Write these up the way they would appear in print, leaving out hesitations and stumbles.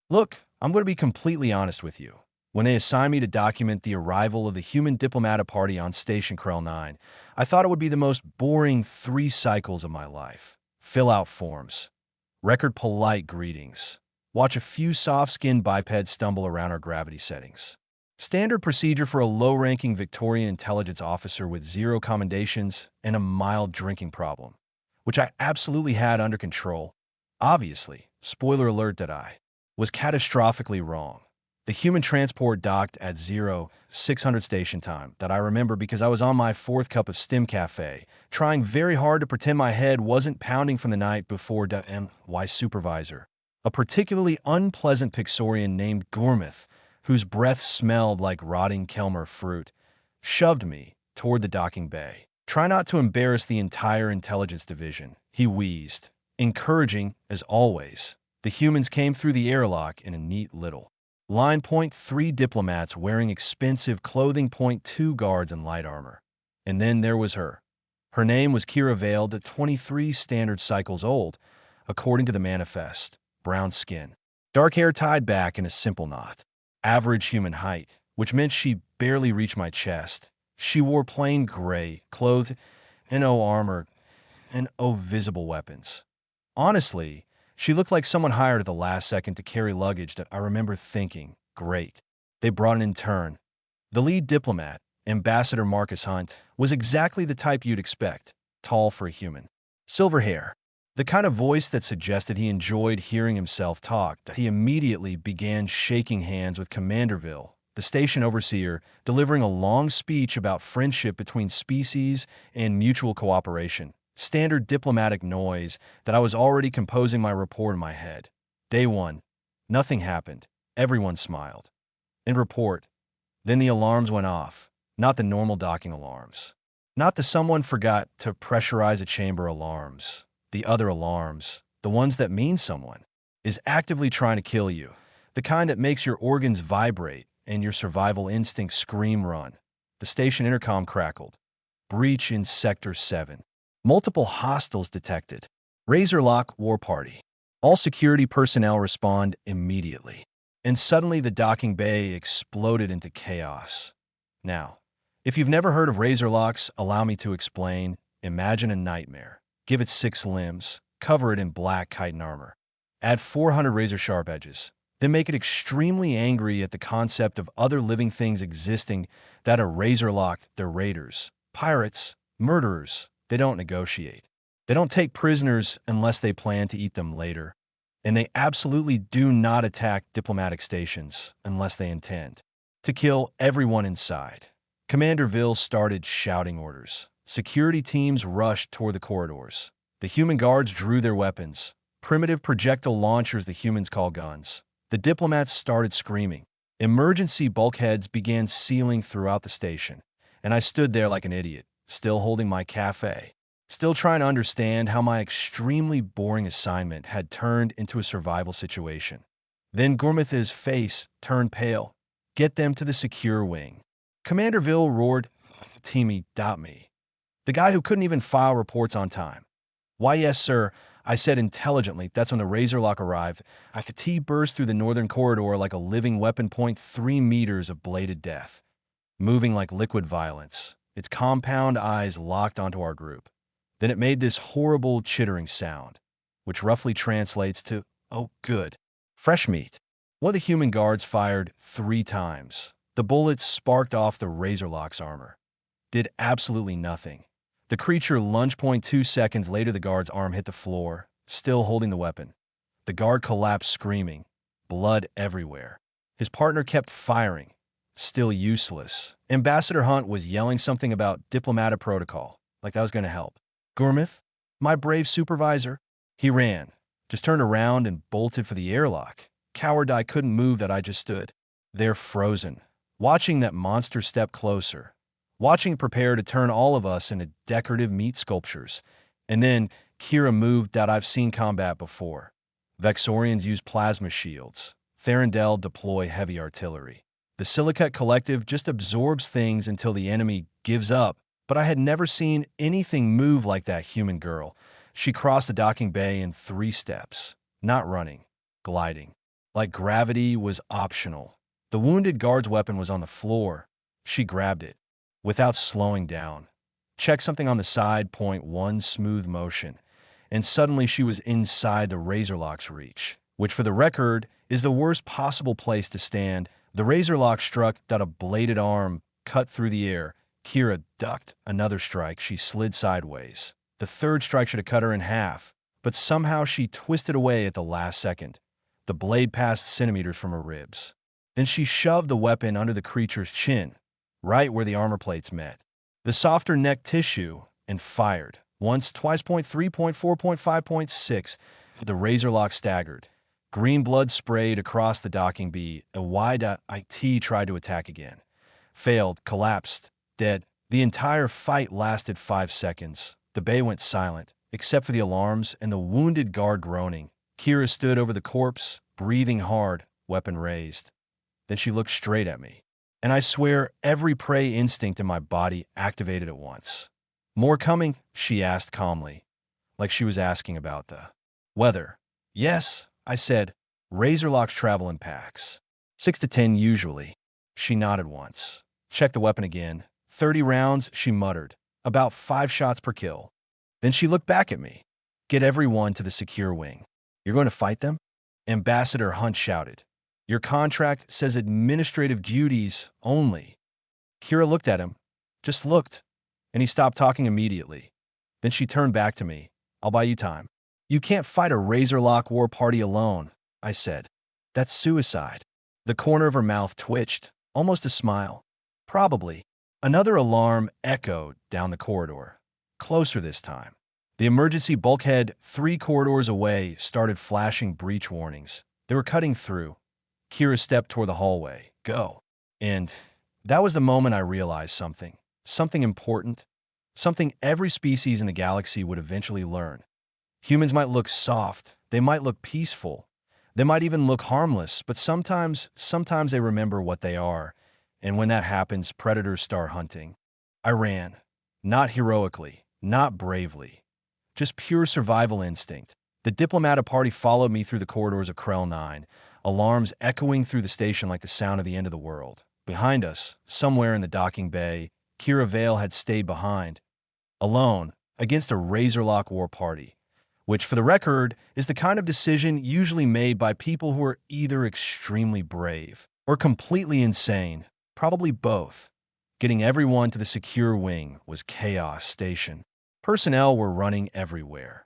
Look, I'm going to be completely honest with you. When they assigned me to document the arrival of the human diplomata party on Station Krell 9, I thought it would be the most boring 3 cycles of my life. Fill out forms, record polite greetings, watch a few soft-skinned bipeds stumble around our gravity settings. Standard procedure for a low-ranking Victorian intelligence officer with 0 commendations and a mild drinking problem, which I absolutely had under control. Obviously, spoiler alert that I was catastrophically wrong. The human transport docked at 0600 station time that I remember because I was on my 4th cup of Stim Cafe, trying very hard to pretend my head wasn't pounding from the night before the MY supervisor, a particularly unpleasant Pixorian named Gormith, whose breath smelled like rotting Kelmer fruit, shoved me toward the docking bay. Try not to embarrass the entire intelligence division, he wheezed. Encouraging, as always. The humans came through the airlock in a neat little line. .3 diplomats wearing expensive clothing. .2 guards in light armor. And then there was her. Her name was Kira Veiled, at 23 standard cycles old, according to the manifest. Brown skin. Dark hair tied back in a simple knot. Average human height, which meant she barely reached my chest. She wore plain gray, clothed in no armor and visible weapons. Honestly, she looked like someone hired at the last second to carry luggage that I remember thinking, great. They brought an intern. The lead diplomat, Ambassador Marcus Hunt, was exactly the type you'd expect, tall for a human. Silver hair, the kind of voice that suggested he enjoyed hearing himself talk. That he immediately began shaking hands with Commanderville, the station overseer, delivering a long speech about friendship between species and mutual cooperation. Standard diplomatic noise that I was already composing my report in my head. Day 1. Nothing happened. Everyone smiled. In report. Then the alarms went off. Not the normal docking alarms. Not the someone forgot to pressurize a chamber alarms. The other alarms, the ones that mean someone is actively trying to kill you. The kind that makes your organs vibrate and your survival instincts scream run. The station intercom crackled. Breach in Sector 7. Multiple hostiles detected. Razorlock War Party. All security personnel respond immediately. And suddenly the docking bay exploded into chaos. Now, if you've never heard of Razorlocks, allow me to explain. Imagine a nightmare. Give it 6 limbs. Cover it in black chitin armor. Add 400 razor-sharp edges. Then make it extremely angry at the concept of other living things existing that are razor-locked. They're raiders, pirates, murderers. They don't negotiate. They don't take prisoners unless they plan to eat them later. And they absolutely do not attack diplomatic stations unless they intend to kill everyone inside. Commander Ville started shouting orders. Security teams rushed toward the corridors. The human guards drew their weapons, primitive projectile launchers the humans call guns. The diplomats started screaming. Emergency bulkheads began sealing throughout the station, and I stood there like an idiot, still holding my cafe, still trying to understand how my extremely boring assignment had turned into a survival situation. Then Gormith's face turned pale. Get them to the secure wing. Commander Ville roared, "Teamy, doubt me." The guy who couldn't even file reports on time. "Why, yes, sir," I said intelligently. That's when the Razorlock arrived. I could T-burst through the northern corridor like a living weapon. 3 meters of bladed death, moving like liquid violence. Its compound eyes locked onto our group. Then it made this horrible chittering sound, which roughly translates to, "Oh, good. Fresh meat." One of the human guards fired 3 times. The bullets sparked off the Razorlock's armor. Did absolutely nothing. The creature lunged. 2 seconds later, the guard's arm hit the floor, still holding the weapon. The guard collapsed screaming, blood everywhere. His partner kept firing, still useless. Ambassador Hunt was yelling something about diplomatic protocol, like that was going to help. Gormith, my brave supervisor, he ran, just turned around and bolted for the airlock. Coward, I couldn't move. That I just stood there frozen, watching that monster step closer, watching it prepare to turn all of us into decorative meat sculptures. And then Kira moved. That I've seen combat before. Vexorians use plasma shields. Therendel deploy heavy artillery. The Silicate Collective just absorbs things until the enemy gives up. But I had never seen anything move like that human girl. She crossed the docking bay in 3 steps. Not running, gliding. like gravity was optional. The wounded guard's weapon was on the floor. She grabbed it, without slowing down. Checked something on the side, point one smooth motion, and suddenly she was inside the Razorlock's reach, which for the record is the worst possible place to stand. The Razorlock struck that a bladed arm cut through the air. Kira ducked another strike. She slid sideways. The third strike should have cut her in half, but somehow she twisted away at the last second. The blade passed centimeters from her ribs. Then she shoved the weapon under the creature's chin, right where the armor plates met, the softer neck tissue, and fired. Once, twice, point three, point four, point five, point six. The Razorlock staggered. Green blood sprayed across the docking bay. A Y.IT tried to attack again. Failed, collapsed, dead. The entire fight lasted 5 seconds. The bay went silent, except for the alarms and the wounded guard groaning. Kira stood over the corpse, breathing hard, weapon raised. Then she looked straight at me, and I swear every prey instinct in my body activated at once. "More coming?" she asked calmly, like she was asking about the weather. "Yes," I said. "Razorlocks travel in packs. 6 to 10 usually." She nodded once. Checked the weapon again. 30 rounds, she muttered. About 5 shots per kill. Then she looked back at me. "Get everyone to the secure wing." "You're going to fight them?" Ambassador Hunt shouted. "Your contract says administrative duties only." Kira looked at him. Just looked. And he stopped talking immediately. Then she turned back to me. "I'll buy you time." "You can't fight a Razorlock war party alone," I said. "That's suicide." The corner of her mouth twitched, almost a smile. "Probably." Another alarm echoed down the corridor. Closer this time. The emergency bulkhead 3 corridors away started flashing breach warnings. They were cutting through. Kira stepped toward the hallway. "Go." And that was the moment I realized something. Something important. Something every species in the galaxy would eventually learn. Humans might look soft. They might look peaceful. They might even look harmless, but sometimes they remember what they are. And when that happens, predators start hunting. I ran. Not heroically. Not bravely. Just pure survival instinct. The Diplomata party followed me through the corridors of Krell 9, alarms echoing through the station like the sound of the end of the world. Behind us, somewhere in the docking bay, Kira Vale had stayed behind, alone, against a Razorlock war party, which, for the record, is the kind of decision usually made by people who are either extremely brave or completely insane, probably both. Getting everyone to the secure wing was chaos station. Personnel were running everywhere.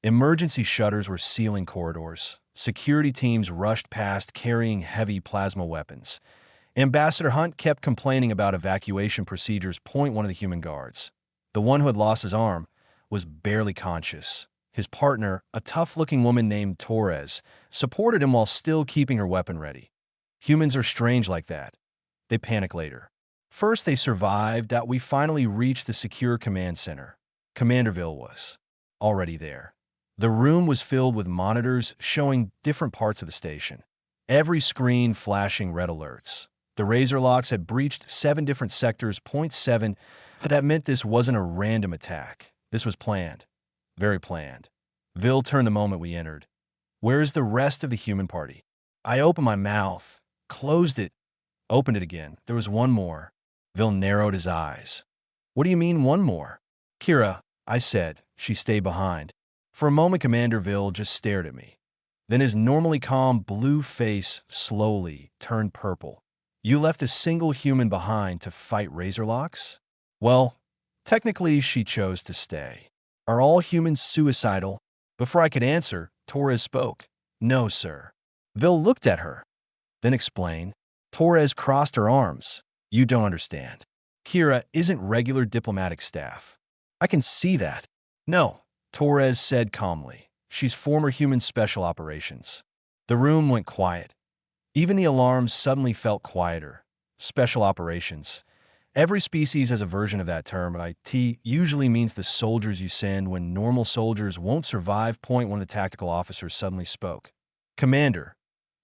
Emergency shutters were sealing corridors. Security teams rushed past carrying heavy plasma weapons. Ambassador Hunt kept complaining about evacuation procedures. Point one of the human guards, the one who had lost his arm, was barely conscious. His partner, a tough-looking woman named Torres, supported him while still keeping her weapon ready. Humans are strange like that. They panic later. First, they survived. We finally reached the secure command center. Commanderville was already there. The room was filled with monitors showing different parts of the station. Every screen flashing red alerts. The Razorlocks had breached 7 different sectors. Point 7. That meant this wasn't a random attack. This was planned. Very planned. Vil turned the moment we entered. "Where is the rest of the human party?" I opened my mouth, closed it, opened it again. There was one more. Vil narrowed his eyes. "What do you mean, one more?" "Kira," I said. She stayed behind. For a moment, Commander Vil just stared at me. Then his normally calm blue face slowly turned purple. "You left a single human behind to fight Razorlocks?" "Well, technically she chose to stay." "Are all humans suicidal?" Before I could answer, Torres spoke. "No, sir." Vil looked at her, then explained. Torres crossed her arms. "You don't understand. Kira isn't regular diplomatic staff." "I can see that." "No," Torres said calmly. "She's former human special operations." The room went quiet. Even the alarms suddenly felt quieter. Special operations. Every species has a version of that term, but IT usually means the soldiers you send when normal soldiers won't survive. Point one of the tactical officers suddenly spoke. "Commander,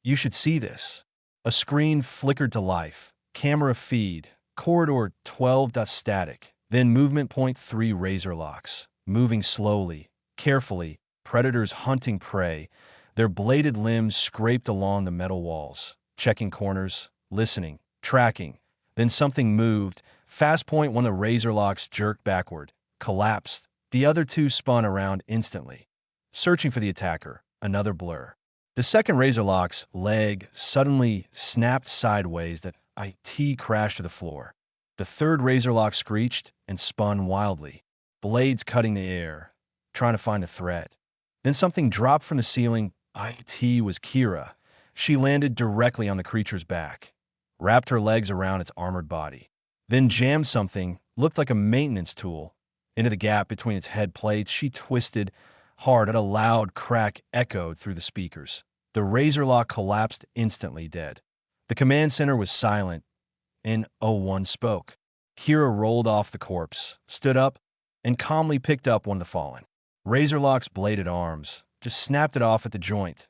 you should see this." A screen flickered to life. Camera feed. Corridor 12. Static. Then movement. Point 3 Razorlocks. Moving slowly, carefully. Predators hunting prey. Their bladed limbs scraped along the metal walls, checking corners, listening, tracking. Then something moved. Fast point one of the razor locks jerked backward, collapsed. The other two spun around instantly, searching for the attacker. Another blur. The second razor lock's leg suddenly snapped sideways that IT crashed to the floor. The third razor lock screeched and spun wildly, blades cutting the air, trying to find a threat. Then something dropped from the ceiling. IT was Kira. She landed directly on the creature's back, wrapped her legs around its armored body, then jammed something, looked like a maintenance tool, into the gap between its head plates. She twisted hard and a loud crack echoed through the speakers. The razor lock collapsed instantly dead. The command center was silent. N01 spoke. Kira rolled off the corpse, stood up, and calmly picked up one of the fallen. Razorlock's bladed arms just snapped it off at the joint.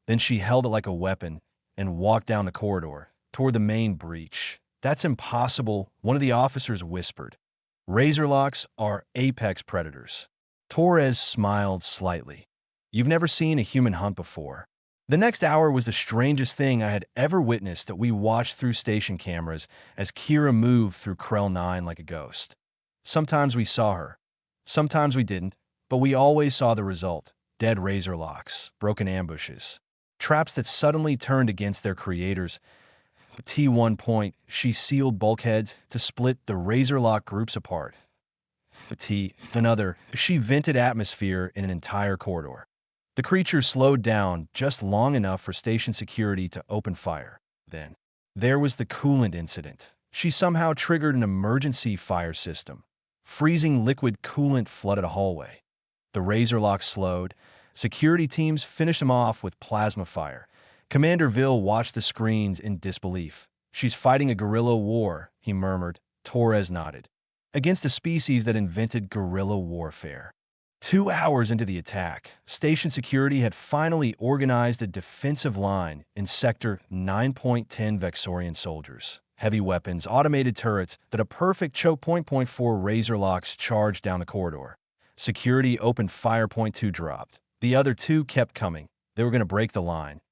Then she held it like a weapon and walked down the corridor toward the main breach. "That's impossible," one of the officers whispered. "Razorlocks are apex predators." Torres smiled slightly. "You've never seen a human hunt before." The next hour was the strangest thing I had ever witnessed that we watched through station cameras as Kira moved through Krell 9 like a ghost. Sometimes we saw her. Sometimes we didn't, but we always saw the result. Dead razorlocks, broken ambushes, traps that suddenly turned against their creators. T1 point, she sealed bulkheads to split the razorlock groups apart. T, another, she vented atmosphere in an entire corridor. The creature slowed down just long enough for station security to open fire. Then, there was the coolant incident. She somehow triggered an emergency fire system. Freezing liquid coolant flooded a hallway. The razorlock slowed. Security teams finished them off with plasma fire. Commander Ville watched the screens in disbelief. "She's fighting a guerrilla war," he murmured. Torres nodded. "Against a species that invented guerrilla warfare." 2 hours into the attack, station security had finally organized a defensive line in Sector 9.10. Vexorian soldiers, heavy weapons, automated turrets, that a perfect choke point. 4 razorlocks charged down the corridor. Security opened fire. Point 2 dropped. The other two kept coming. They were going to break the line.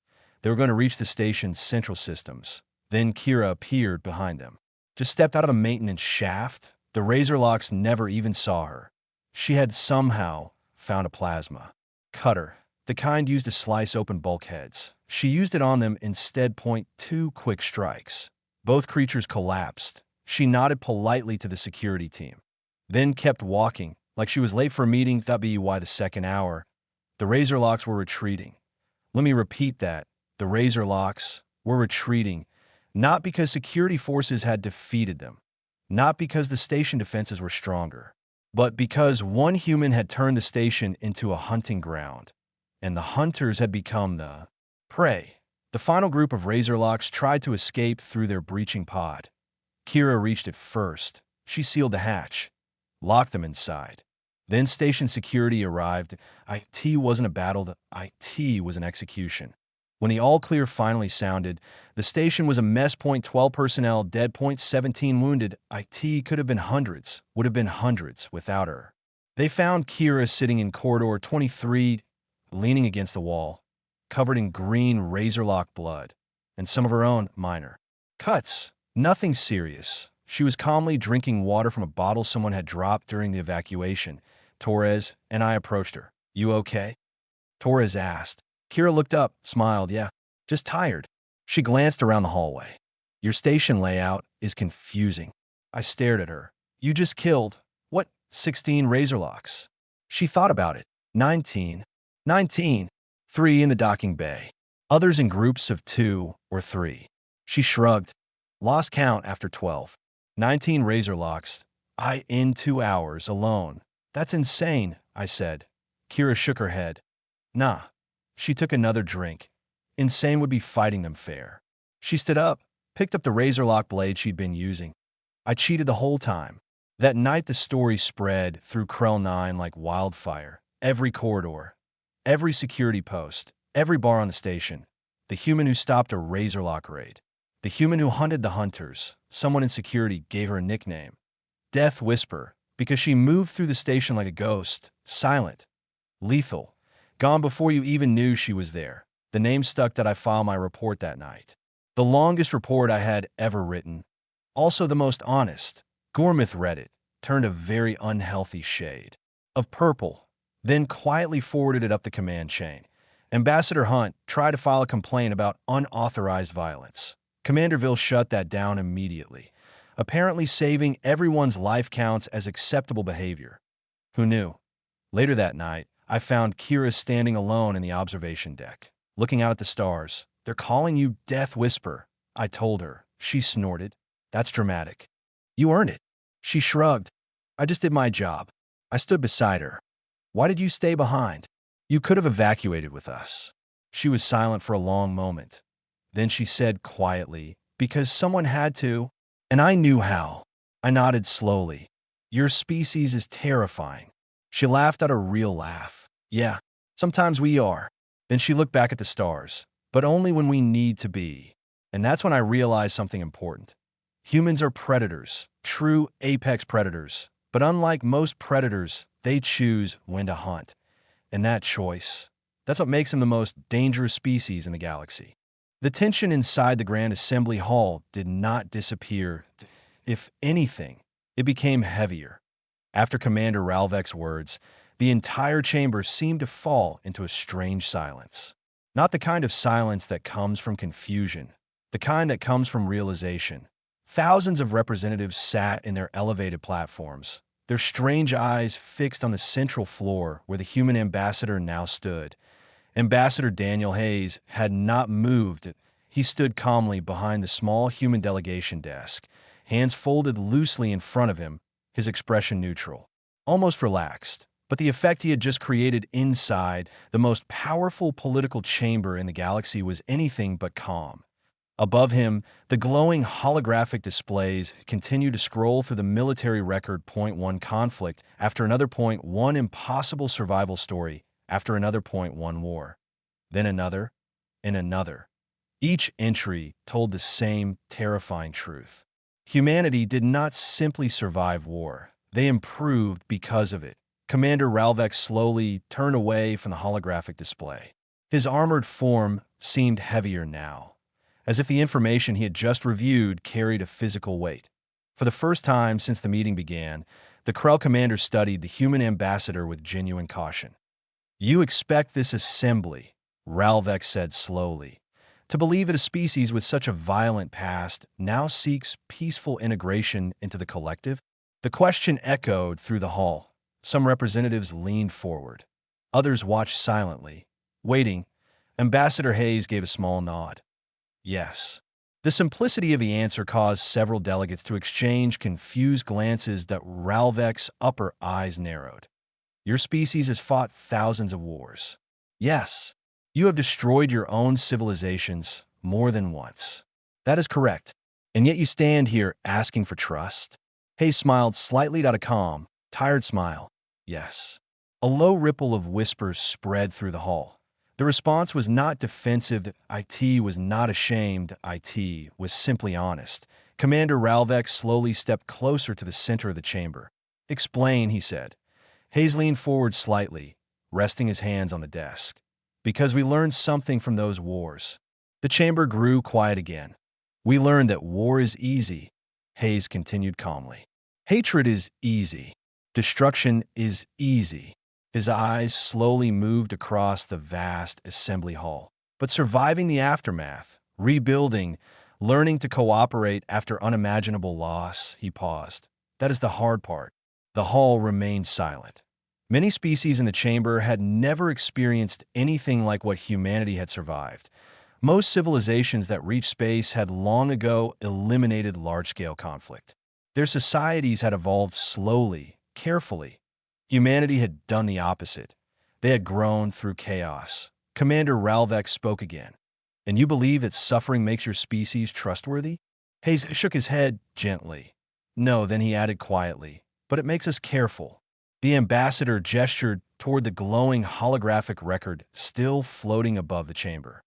They were going to reach the station's central systems. Then Kira appeared behind them. Just stepped out of a maintenance shaft. The razorlocks never even saw her. She had somehow found a plasma cutter, the kind used to slice open bulkheads. She used it on them instead. Point 2 quick strikes. Both creatures collapsed. She nodded politely to the security team, then kept walking, like she was late for a meeting. That'd be why the second hour. The razorlocks were retreating. Let me repeat that. The razorlocks were retreating, not because security forces had defeated them, not because the station defenses were stronger, but because one human had turned the station into a hunting ground, and the hunters had become the prey. The final group of razorlocks tried to escape through their breaching pod. Kira reached it first. She sealed the hatch, locked them inside. Then station security arrived. IT wasn't a battle, IT was an execution. When the all-clear finally sounded, the station was a mess. Point 12 personnel dead. Point 17 wounded. IT could have been hundreds, would have been hundreds without her. They found Kira sitting in corridor 23, leaning against the wall, covered in green razorlock blood, and some of her own minor cuts. Nothing serious. She was calmly drinking water from a bottle someone had dropped during the evacuation. Torres and I approached her. "You okay?" Torres asked. Kira looked up, smiled. "Yeah, just tired." She glanced around the hallway. "Your station layout is confusing." I stared at her. "You just killed, what, 16 razorlocks?" She thought about it. 19. 19. 3 in the docking bay. Others in groups of 2 or 3. She shrugged. "Lost count after 12. 19 razorlocks. In 2 hours alone. That's insane," I said. Kira shook her head. "Nah." She took another drink. "Insane would be fighting them fair." She stood up, picked up the razorlock blade she'd been using. "I cheated the whole time." That night the story spread through Krell 9 like wildfire. Every corridor, every security post, every bar on the station. The human who stopped a razorlock raid. The human who hunted the hunters. Someone in security gave her a nickname. Death Whisper, because she moved through the station like a ghost, silent, lethal. Gone before you even knew she was there. The name stuck that I filed my report that night. The longest report I had ever written. Also the most honest. Gormith read it, turned a very unhealthy shade of purple, then quietly forwarded it up the command chain. Ambassador Hunt tried to file a complaint about unauthorized violence. Commanderville shut that down immediately, apparently saving everyone's life counts as acceptable behavior. Who knew? Later that night, I found Kira standing alone in the observation deck, looking out at the stars. They're calling you Death Whisper, I told her. She snorted. That's dramatic. You earned it. She shrugged. I just did my job. I stood beside her. Why did you stay behind? You could have evacuated with us. She was silent for a long moment. Then she said quietly, because someone had to, and I knew how. I nodded slowly. Your species is terrifying. She laughed out a real laugh. Yeah, sometimes we are. Then she looked back at the stars, but only when we need to be. And that's when I realized something important. Humans are predators, true apex predators. But unlike most predators, they choose when to hunt. And that choice, that's what makes them the most dangerous species in the galaxy. The tension inside the Grand Assembly Hall did not disappear. If anything, it became heavier. After Commander Ralvek's words, the entire chamber seemed to fall into a strange silence. Not the kind of silence that comes from confusion, the kind that comes from realization. Thousands of representatives sat in their elevated platforms, their strange eyes fixed on the central floor where the human ambassador now stood. Ambassador Daniel Hayes had not moved. He stood calmly behind the small human delegation desk, hands folded loosely in front of him, his expression neutral, almost relaxed. But the effect he had just created inside the most powerful political chamber in the galaxy was anything but calm. Above him, the glowing holographic displays continued to scroll through the military record .1 conflict after another .1 impossible survival story after another .1 war. Then another, and another. Each entry told the same terrifying truth. Humanity did not simply survive war. They improved because of it. Commander Ralvek slowly turned away from the holographic display. His armored form seemed heavier now, as if the information he had just reviewed carried a physical weight. For the first time since the meeting began, the Krell commander studied the human ambassador with genuine caution. You expect this assembly, Ralvek said slowly, to believe that a species with such a violent past now seeks peaceful integration into the collective? The question echoed through the hall. Some representatives leaned forward. Others watched silently. Waiting, Ambassador Hayes gave a small nod. Yes. The simplicity of the answer caused several delegates to exchange confused glances that Ralvek's upper eyes narrowed. Your species has fought thousands of wars. Yes. You have destroyed your own civilizations more than once. That is correct. And yet you stand here asking for trust? Hayes smiled slightly out of calm, tired smile. Yes. A low ripple of whispers spread through the hall. The response was not defensive. IT was not ashamed. IT was simply honest. Commander Ralvek slowly stepped closer to the center of the chamber. Explain, he said. Hayes leaned forward slightly, resting his hands on the desk. Because we learned something from those wars. The chamber grew quiet again. We learned that war is easy, Hayes continued calmly. Hatred is easy. Destruction is easy. His eyes slowly moved across the vast assembly hall. But surviving the aftermath, rebuilding, learning to cooperate after unimaginable loss, he paused. That is the hard part. The hall remained silent. Many species in the chamber had never experienced anything like what humanity had survived. Most civilizations that reached space had long ago eliminated large-scale conflict. Their societies had evolved slowly, carefully. Humanity had done the opposite. They had grown through chaos. Commander Ralvek spoke again. And you believe that suffering makes your species trustworthy? Hayes shook his head gently. No, then he added quietly. But it makes us careful. The ambassador gestured toward the glowing holographic record still floating above the chamber.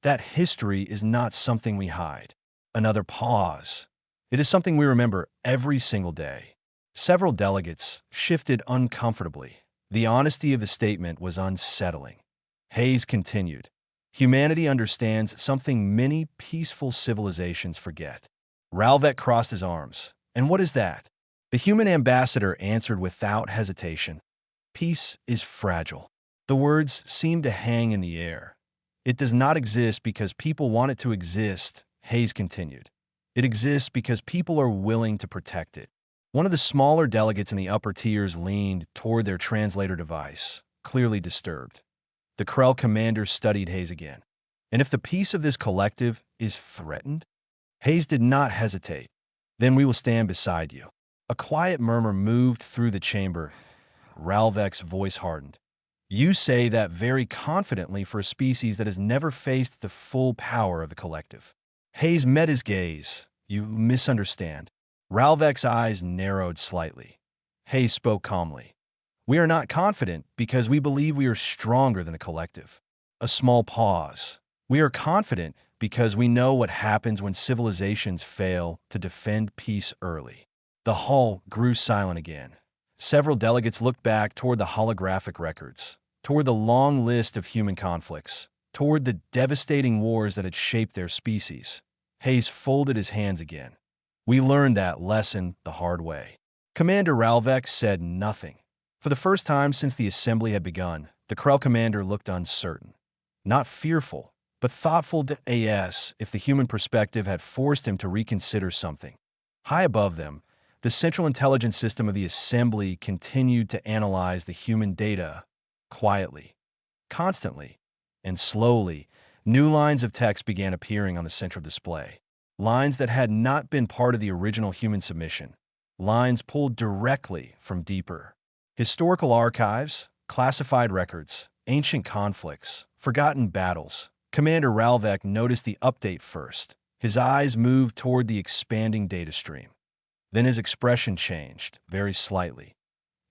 That history is not something we hide. Another pause. It is something we remember every single day. Several delegates shifted uncomfortably. The honesty of the statement was unsettling. Hayes continued. Humanity understands something many peaceful civilizations forget. Ralvek crossed his arms. And what is that? The human ambassador answered without hesitation. Peace is fragile. The words seemed to hang in the air. It does not exist because people want it to exist, Hayes continued. It exists because people are willing to protect it. One of the smaller delegates in the upper tiers leaned toward their translator device, clearly disturbed. The Krell commander studied Hayes again. And if the peace of this collective is threatened? Hayes did not hesitate. Then we will stand beside you. A quiet murmur moved through the chamber. Ralvek's voice hardened. You say that very confidently for a species that has never faced the full power of the collective. Hayes met his gaze. You misunderstand. Ralvek's eyes narrowed slightly. Hayes spoke calmly. We are not confident because we believe we are stronger than the collective. A small pause. We are confident because we know what happens when civilizations fail to defend peace early. The hall grew silent again. Several delegates looked back toward the holographic records, toward the long list of human conflicts, toward the devastating wars that had shaped their species. Hayes folded his hands again. We learned that lesson the hard way. Commander Ralvek said nothing. For the first time since the assembly had begun, the Krell commander looked uncertain. Not fearful, but thoughtful as if the human perspective had forced him to reconsider something. High above them, the central intelligence system of the assembly continued to analyze the human data quietly, constantly, and slowly. New lines of text began appearing on the central display. Lines that had not been part of the original human submission. Lines pulled directly from deeper historical archives, classified records, ancient conflicts, forgotten battles. Commander Ralvek noticed the update first. His eyes moved toward the expanding data stream. Then his expression changed, very slightly.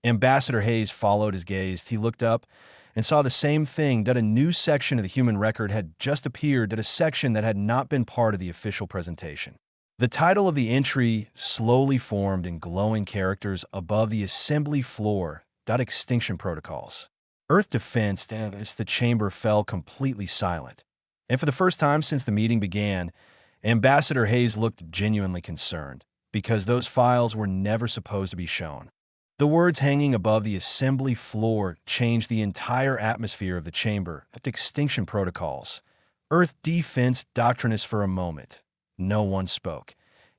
Ambassador Hayes followed his gaze. He looked up and saw the same thing, that a new section of the human record had just appeared, that a section that had not been part of the official presentation. The title of the entry slowly formed in glowing characters above the assembly floor. Extinction Protocols. Earth Defense. As the chamber fell completely silent. And for the first time since the meeting began, Ambassador Hayes looked genuinely concerned, because those files were never supposed to be shown. The words hanging above the assembly floor changed the entire atmosphere of the chamber. Extinction Protocols. Earth Defense Doctrines. For a moment, no one spoke.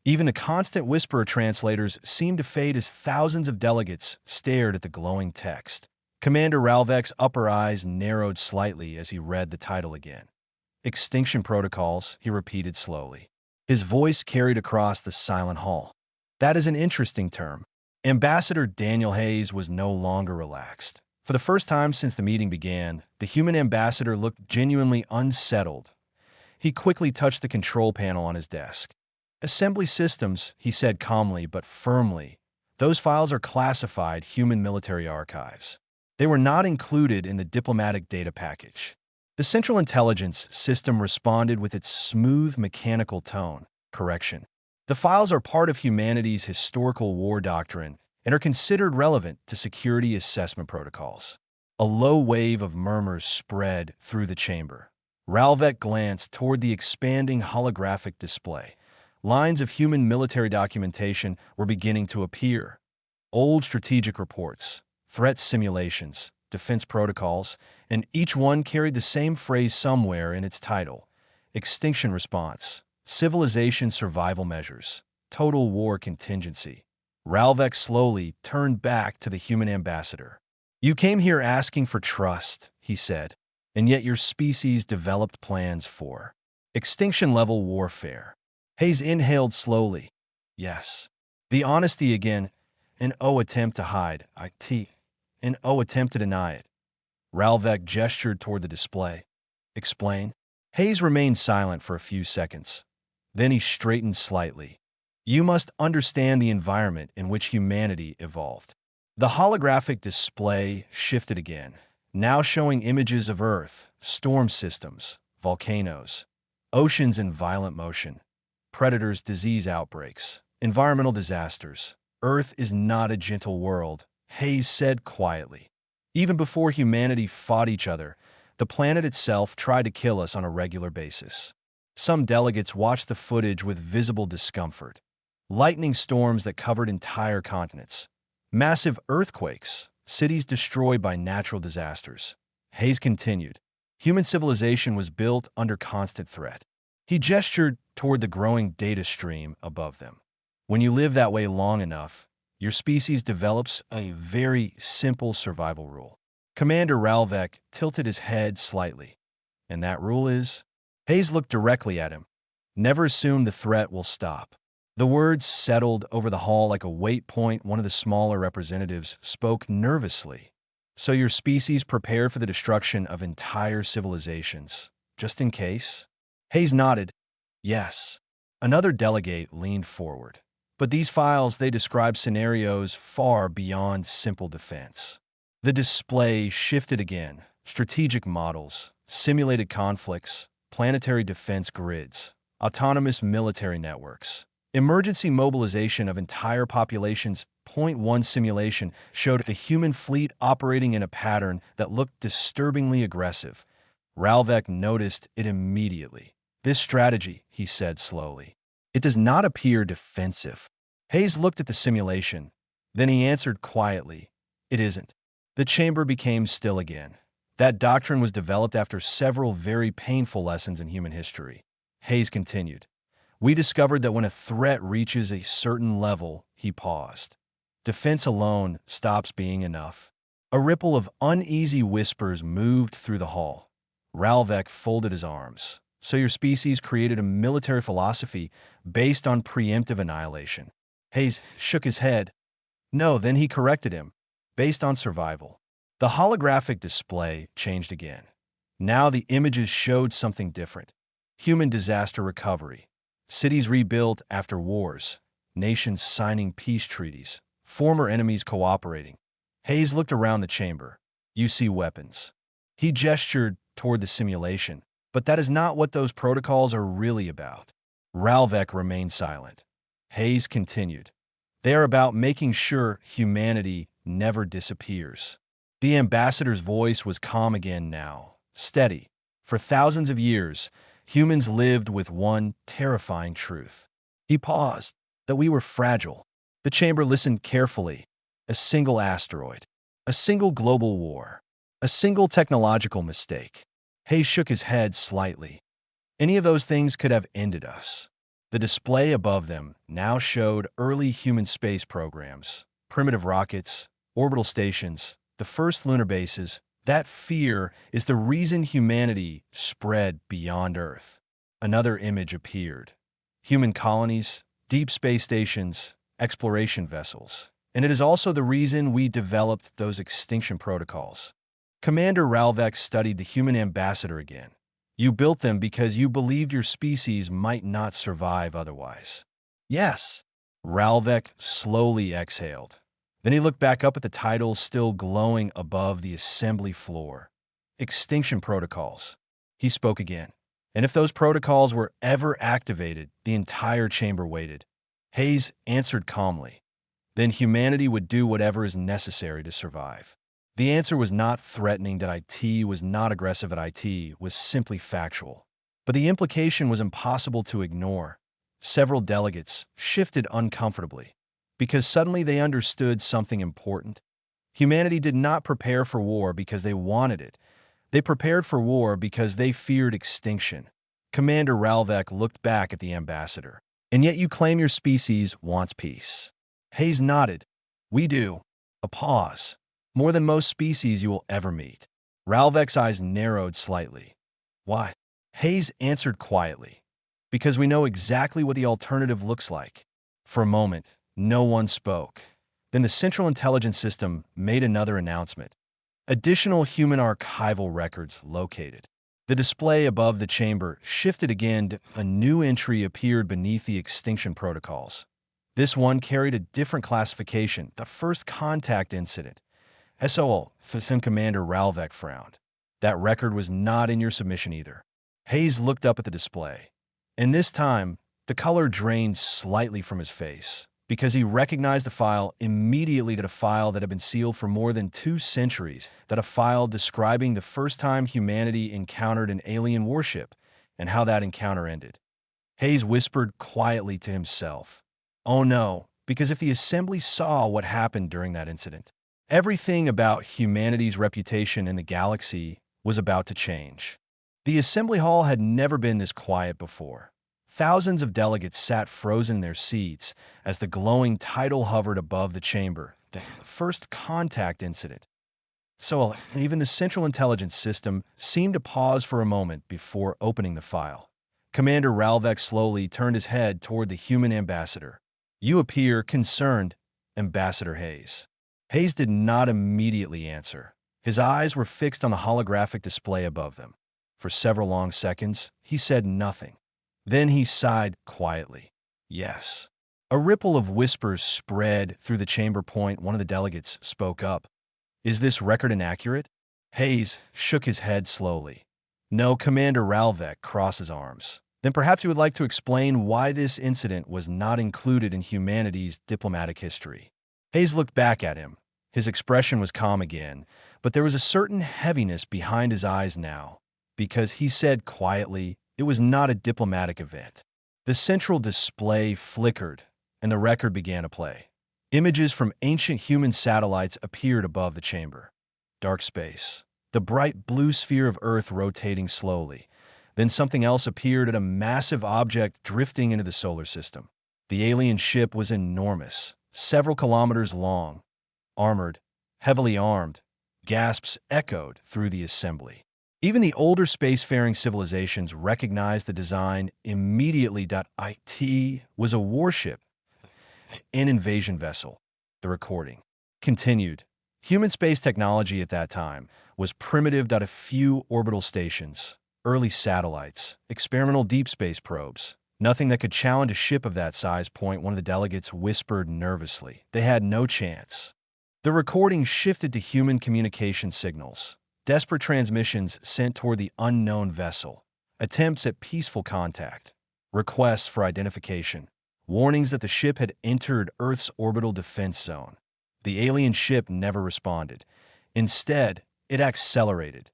Even the constant whisperer translators seemed to fade as thousands of delegates stared at the glowing text. Commander Ralvek's upper eyes narrowed slightly as he read the title again. Extinction Protocols, he repeated slowly. His voice carried across the silent hall. That is an interesting term. Ambassador Daniel Hayes was no longer relaxed. For the first time since the meeting began, the human ambassador looked genuinely unsettled. He quickly touched the control panel on his desk. Assembly systems, he said calmly but firmly. Those files are classified human military archives. They were not included in the diplomatic data package. The Central Intelligence System responded with its smooth mechanical tone. Correction. The files are part of humanity's historical war doctrine and are considered relevant to security assessment protocols. A low wave of murmurs spread through the chamber. Ralvek glanced toward the expanding holographic display. Lines of human military documentation were beginning to appear. Old strategic reports, threat simulations, defense protocols, and each one carried the same phrase somewhere in its title. Extinction Response, Civilization Survival Measures, Total War Contingency. Ralvek slowly turned back to the human ambassador. You came here asking for trust, he said, and yet your species developed plans for extinction-level warfare. Hayes inhaled slowly. Yes. The honesty again. An attempt to hide. An attempt to deny it. Ralvek gestured toward the display. Explain. Hayes remained silent for a few seconds. Then he straightened slightly. You must understand the environment in which humanity evolved. The holographic display shifted again, now showing images of Earth, storm systems, volcanoes, oceans in violent motion, predators, disease outbreaks, environmental disasters. Earth is not a gentle world, Hayes said quietly. Even before humanity fought each other, The planet itself tried to kill us on a regular basis. Some delegates watched the footage with visible discomfort. Lightning storms that covered entire continents. Massive earthquakes, cities destroyed by natural disasters. Hayes continued. Human civilization was built under constant threat. He gestured toward the growing data stream above them. When you live that way long enough, your species develops a very simple survival rule. Commander Ralvek tilted his head slightly. And that rule is? Hayes looked directly at him. Never assume the threat will stop. The words settled over the hall like a weight point. One of the smaller representatives spoke nervously. So your species prepared for the destruction of entire civilizations, just in case? Hayes nodded. Yes. Another delegate leaned forward. But these files, they describe scenarios far beyond simple defense. The display shifted again. Strategic models, simulated conflicts, planetary defense grids, autonomous military networks. Emergency mobilization of entire populations. Point 1 simulation showed a human fleet operating in a pattern that looked disturbingly aggressive. Ralvek noticed it immediately. This strategy, he said slowly, it does not appear defensive. Hayes looked at the simulation. Then he answered quietly, it isn't. The chamber became still again. That doctrine was developed after several very painful lessons in human history. Hayes continued. We discovered that when a threat reaches a certain level, he paused. Defense alone stops being enough. A ripple of uneasy whispers moved through the hall. Ralvek folded his arms. So your species created a military philosophy based on preemptive annihilation. Hayes shook his head. No, then he corrected him. Based on survival. The holographic display changed again. Now the images showed something different. Human disaster recovery. Cities rebuilt after wars. Nations signing peace treaties. Former enemies cooperating. Hayes looked around the chamber. You see weapons. He gestured toward the simulation. But that is not what those protocols are really about. Ralvek remained silent. Hayes continued. They are about making sure humanity never disappears. The ambassador's voice was calm again now, steady. For thousands of years, humans lived with one terrifying truth. He paused, that we were fragile. The chamber listened carefully. A single asteroid, a single global war, a single technological mistake. Hayes shook his head slightly. Any of those things could have ended us. The display above them now showed early human space programs, primitive rockets, orbital stations, the first lunar bases. That fear is the reason humanity spread beyond Earth. Another image appeared. Human colonies, deep space stations, exploration vessels. And it is also the reason we developed those extinction protocols. Commander Ralvek studied the human ambassador again. You built them because you believed your species might not survive otherwise. Yes. Ralvek slowly exhaled. Then he looked back up at the titles still glowing above the assembly floor. Extinction protocols. He spoke again. And if those protocols were ever activated, the entire chamber waited. Hayes answered calmly. Then humanity would do whatever is necessary to survive. The answer was not threatening that IT was not aggressive at IT, was simply factual. But the implication was impossible to ignore. Several delegates shifted uncomfortably, because suddenly they understood something important. Humanity did not prepare for war because they wanted it. They prepared for war because they feared extinction. Commander Ralvek looked back at the ambassador. And yet you claim your species wants peace. Hayes nodded. We do. A pause. More than most species you will ever meet. Ralvek's eyes narrowed slightly. Why? Hayes answered quietly. Because we know exactly what the alternative looks like. For a moment, no one spoke. Then the Central Intelligence System made another announcement. Additional human archival records located. The display above the chamber shifted again. A new entry appeared beneath the extinction protocols. This one carried a different classification, the first contact incident. SOL, Commander Ralvek frowned. That record was not in your submission either. Hayes looked up at the display. And this time, the color drained slightly from his face. because he recognized the file immediately as a file that had been sealed for more than 2 centuries, that a file describing the first time humanity encountered an alien warship and how that encounter ended. Hayes whispered quietly to himself, "Oh no," because if the assembly saw what happened during that incident, everything about humanity's reputation in the galaxy was about to change. The assembly hall had never been this quiet before. Thousands of delegates sat frozen in their seats as the glowing title hovered above the chamber, the first contact incident. So even the Central Intelligence System seemed to pause for a moment before opening the file. Commander Ralvek slowly turned his head toward the human ambassador. "You appear concerned, Ambassador Hayes." Hayes did not immediately answer. His eyes were fixed on the holographic display above them. For several long seconds, he said nothing. Then he sighed quietly. "Yes." A ripple of whispers spread through the chamber. One of the delegates spoke up. "Is this record inaccurate?" Hayes shook his head slowly. "No." Commander Ralvek crossed his arms. "Then perhaps you would like to explain why this incident was not included in humanity's diplomatic history." Hayes looked back at him. His expression was calm again, but there was a certain heaviness behind his eyes now, because he said quietly, "It was not a diplomatic event." The central display flickered, and the record began to play. Images from ancient human satellites appeared above the chamber. Dark space. The bright blue sphere of Earth rotating slowly. Then something else appeared, at a massive object drifting into the solar system. The alien ship was enormous, several kilometers long, armored, heavily armed. Gasps echoed through the assembly. Even the older spacefaring civilizations recognized the design immediately. It was a warship, an invasion vessel. The recording continued. Human space technology at that time was primitive. A few orbital stations, early satellites, experimental deep space probes. Nothing that could challenge a ship of that size. One of the delegates whispered nervously. They had no chance. The recording shifted to human communication signals. Desperate transmissions sent toward the unknown vessel. Attempts at peaceful contact. Requests for identification. Warnings that the ship had entered Earth's orbital defense zone. The alien ship never responded. Instead, it accelerated.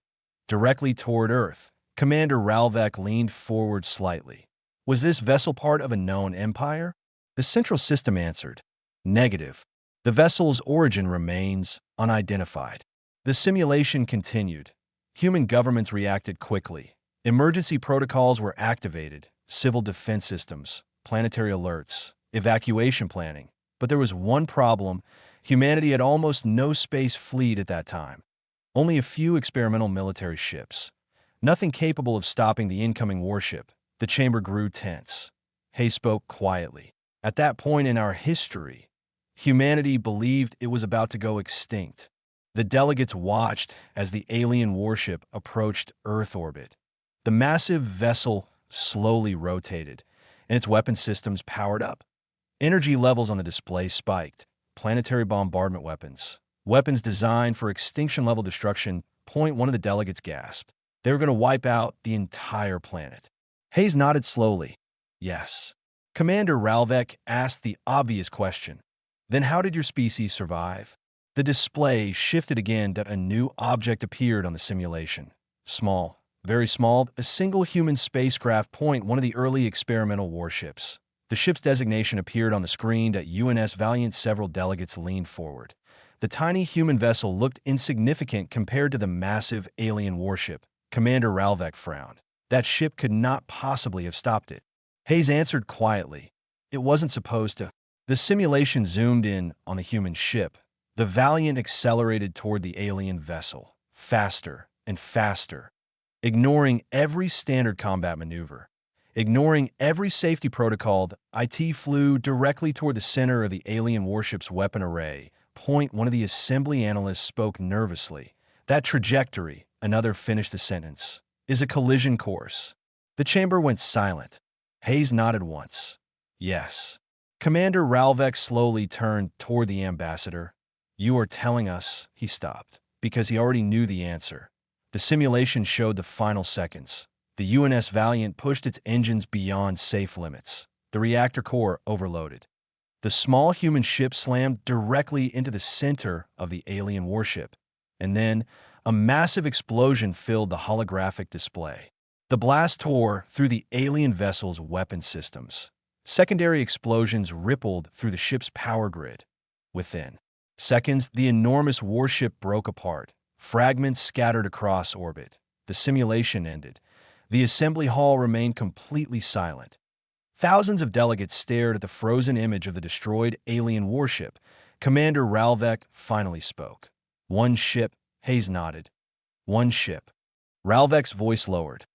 Directly toward Earth. Commander Ralvek leaned forward slightly. Was this vessel part of a known empire? The Central System answered, "Negative. The vessel's origin remains unidentified." The simulation continued. Human governments reacted quickly. Emergency protocols were activated, civil defense systems, planetary alerts, evacuation planning. But there was one problem. Humanity had almost no space fleet at that time. Only a few experimental military ships. Nothing capable of stopping the incoming warship. The chamber grew tense. Hay spoke quietly. "At that point in our history, humanity believed it was about to go extinct." The delegates watched as the alien warship approached Earth orbit. The massive vessel slowly rotated, and its weapon systems powered up. Energy levels on the display spiked. Planetary bombardment weapons. Weapons designed for extinction-level destruction. One of the delegates gasped. They were going to wipe out the entire planet. Hayes nodded slowly. "Yes." Commander Ralvek asked the obvious question. "Then how did your species survive?" The display shifted again. A new object appeared on the simulation. Small, very small, a single human spacecraft. One of the early experimental warships. The ship's designation appeared on the screen. UNS Valiant. Several delegates leaned forward. The tiny human vessel looked insignificant compared to the massive alien warship. Commander Ralvek frowned. That ship could not possibly have stopped it. Hayes answered quietly. "It wasn't supposed to." The simulation zoomed in on the human ship. The Valiant accelerated toward the alien vessel, faster and faster, ignoring every standard combat maneuver, ignoring every safety protocol. It flew directly toward the center of the alien warship's weapon array. One of the assembly analysts spoke nervously. "That trajectory," another finished the sentence, "is a collision course." The chamber went silent. Hayes nodded once. "Yes." Commander Ralvek slowly turned toward the ambassador. "You are telling us," he stopped, because he already knew the answer. The simulation showed the final seconds. The UNS Valiant pushed its engines beyond safe limits. The reactor core overloaded. The small human ship slammed directly into the center of the alien warship, and then a massive explosion filled the holographic display. The blast tore through the alien vessel's weapon systems. Secondary explosions rippled through the ship's power grid. Within seconds, the enormous warship broke apart. Fragments scattered across orbit. The simulation ended. The assembly hall remained completely silent. Thousands of delegates stared at the frozen image of the destroyed alien warship. Commander Ralvek finally spoke. "One ship," Hayes nodded. "One ship." Ralvek's voice lowered.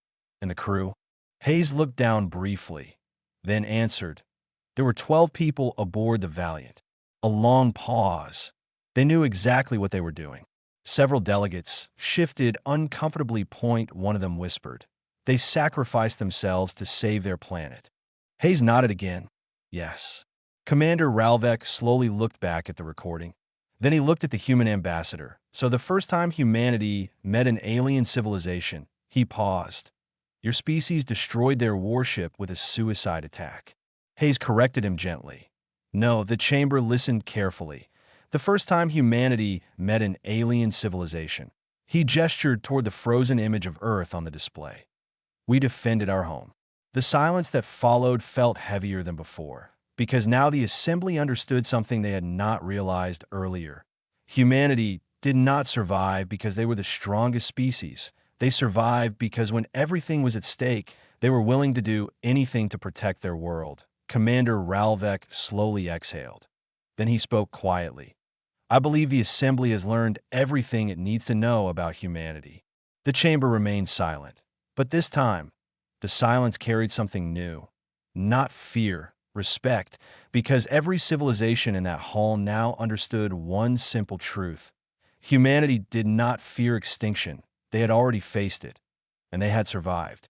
"And the crew?" Hayes looked down briefly, then answered. "There were 12 people aboard the Valiant." A long pause. They knew exactly what they were doing. Several delegates shifted uncomfortably. One of them whispered. They sacrificed themselves to save their planet. Hayes nodded again. "Yes." Commander Ralvek slowly looked back at the recording. Then he looked at the human ambassador. "So the first time humanity met an alien civilization," he paused, "your species destroyed their warship with a suicide attack." Hayes corrected him gently. "No," the chamber listened carefully. "The first time humanity met an alien civilization." He gestured toward the frozen image of Earth on the display. "We defended our home." The silence that followed felt heavier than before, because now the assembly understood something they had not realized earlier. Humanity did not survive because they were the strongest species. They survived because when everything was at stake, they were willing to do anything to protect their world. Commander Ralvek slowly exhaled. Then he spoke quietly. "I believe the assembly has learned everything it needs to know about humanity." The chamber remained silent, but this time, the silence carried something new. Not fear, respect, because every civilization in that hall now understood one simple truth. Humanity did not fear extinction. They had already faced it, and they had survived.